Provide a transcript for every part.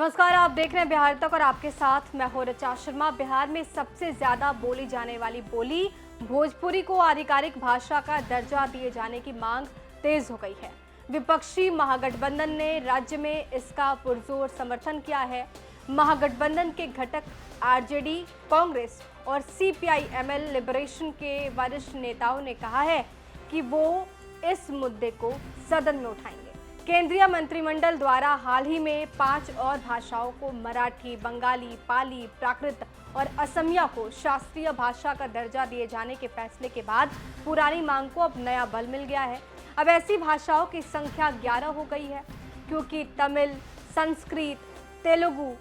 नमस्कार, आप देख रहे हैं बिहार तक और आपके साथ मैं हूं ऋचा शर्मा। बिहार में सबसे ज्यादा बोली जाने वाली बोली भोजपुरी को आधिकारिक भाषा का दर्जा दिए जाने की मांग तेज हो गई है। विपक्षी महागठबंधन ने राज्य में इसका पुरजोर समर्थन किया है। महागठबंधन के घटक आरजेडी, कांग्रेस और सीपीआई-एमएल लिबरेशन के वरिष्ठ नेताओं ने कहा है कि वो इस मुद्दे को सदन में उठाएंगे। केंद्रीय मंत्रिमंडल द्वारा हाल ही में 5 और भाषाओं को मराठी, बंगाली, पाली, प्राकृत और असमिया को शास्त्रीय भाषा का दर्जा दिए जाने के फैसले के बाद पुरानी मांग को अब नया बल मिल गया है। अब ऐसी भाषाओं की संख्या 11 हो गई है, क्योंकि तमिल, संस्कृत, तेलुगु,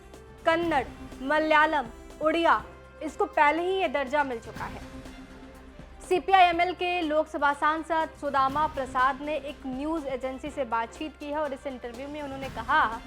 कन्नड़, मलयालम, उड़िया इसको पहले ही ये दर्जा मिल चुका है। सीपीआई-एमएल के लोकसभा सांसद सुदामा प्रसाद ने एक न्यूज एजेंसी से बातचीत की है और इस इंटरव्यू में उन्होंने कहा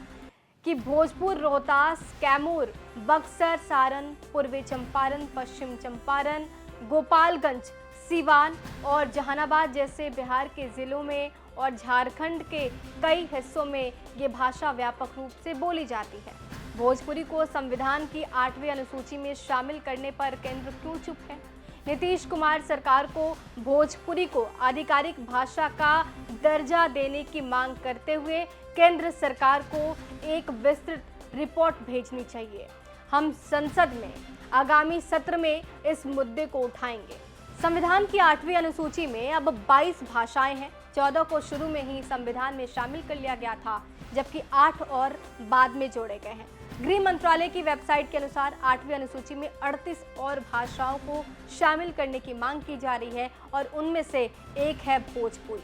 कि भोजपुर, रोहतास, कैमूर, बक्सर, सारण, पूर्वी चंपारण, पश्चिम चंपारण, गोपालगंज, सीवान और जहानाबाद जैसे बिहार के जिलों में और झारखंड के कई हिस्सों में ये भाषा व्यापक रूप से बोली जाती है। भोजपुरी को संविधान की 8वीं अनुसूची में शामिल करने पर केंद्र क्यों चुप है? नीतीश कुमार सरकार को भोजपुरी को आधिकारिक भाषा का दर्जा देने की मांग करते हुए केंद्र सरकार को एक विस्तृत रिपोर्ट भेजनी चाहिए। हम संसद में आगामी सत्र में इस मुद्दे को उठाएंगे। संविधान की 8वीं अनुसूची में अब 22 भाषाएं हैं। 14 को शुरू में ही संविधान में शामिल कर लिया गया था, जबकि 8 और बाद में जोड़े गए हैं। गृह मंत्रालय की वेबसाइट के अनुसार 8वीं अनुसूची में 38 और भाषाओं को शामिल करने की मांग की जा रही है और उनमें से एक है भोजपुरी।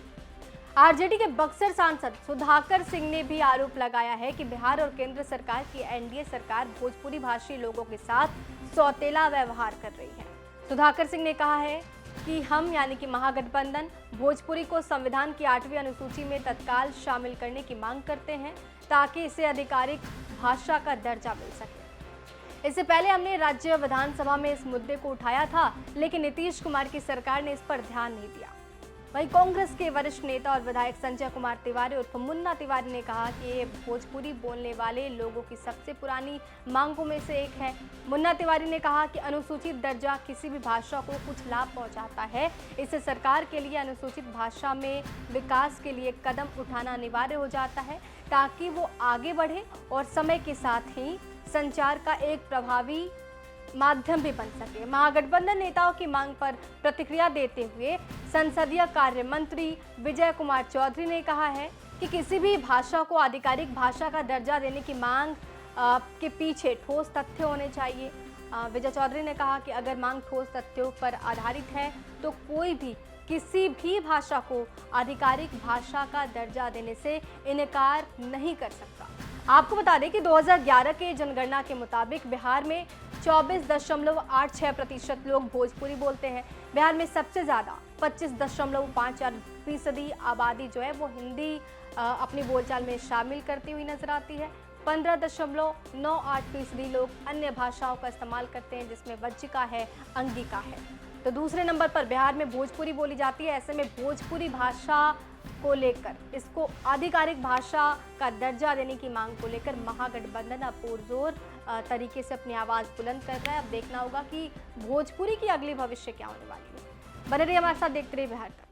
आरजेडी के बक्सर सांसद सुधाकर सिंह ने भी आरोप लगाया है कि बिहार और केंद्र सरकार की एनडीए सरकार भोजपुरी भाषी लोगों के साथ सौतेला व्यवहार कर रही है। सुधाकर सिंह ने कहा है कि हम यानी कि महागठबंधन भोजपुरी को संविधान की 8वीं अनुसूची में तत्काल शामिल करने की मांग करते हैं, ताकि इसे आधिकारिक भाषा का दर्जा मिल सके। इससे पहले हमने राज्य विधानसभा में इस मुद्दे को उठाया था, लेकिन नीतीश कुमार की सरकार ने इस पर ध्यान नहीं दिया। वहीं कांग्रेस के वरिष्ठ नेता और विधायक संजय कुमार तिवारी उर्फ मुन्ना तिवारी ने कहा कि ये भोजपुरी बोलने वाले लोगों की सबसे पुरानी मांगों में से एक है। मुन्ना तिवारी ने कहा कि अनुसूचित दर्जा किसी भी भाषा को कुछ लाभ पहुंचाता है। इससे सरकार के लिए अनुसूचित भाषा में विकास के लिए कदम उठाना अनिवार्य हो जाता है, ताकि वो आगे बढ़े और समय के साथ ही संचार का एक प्रभावी माध्यम भी बन सके। महागठबंधन नेताओं की मांग पर प्रतिक्रिया देते हुए संसदीय कार्य मंत्री विजय कुमार चौधरी ने कहा है कि किसी भी भाषा को आधिकारिक भाषा का दर्जा देने की मांग के पीछे ठोस तथ्य होने चाहिए। विजय चौधरी ने कहा कि अगर मांग ठोस तथ्यों पर आधारित है तो कोई भी किसी भी भाषा को आधिकारिक भाषा का दर्जा देने से इनकार नहीं कर सकता। आपको बता दें कि 2011 के जनगणना के मुताबिक बिहार में 24.86% लोग भोजपुरी बोलते हैं। बिहार में सबसे ज़्यादा 25.54% आबादी जो है वो हिंदी अपनी बोलचाल में शामिल करती हुई नजर आती है। 15.98% लोग अन्य भाषाओं का इस्तेमाल करते हैं, जिसमें वज्जिका है, अंगिका है। तो दूसरे नंबर पर बिहार में भोजपुरी बोली जाती है। ऐसे में भोजपुरी भाषा को लेकर इसको आधिकारिक भाषा का दर्जा देने की मांग को लेकर महागठबंधन अब पुरजोर तरीके से अपनी आवाज बुलंद कर रहा है। अब देखना होगा कि भोजपुरी की अगली भविष्य क्या होने वाली है। बने रहिए हमारे साथ, देखते रहिए बिहार तक।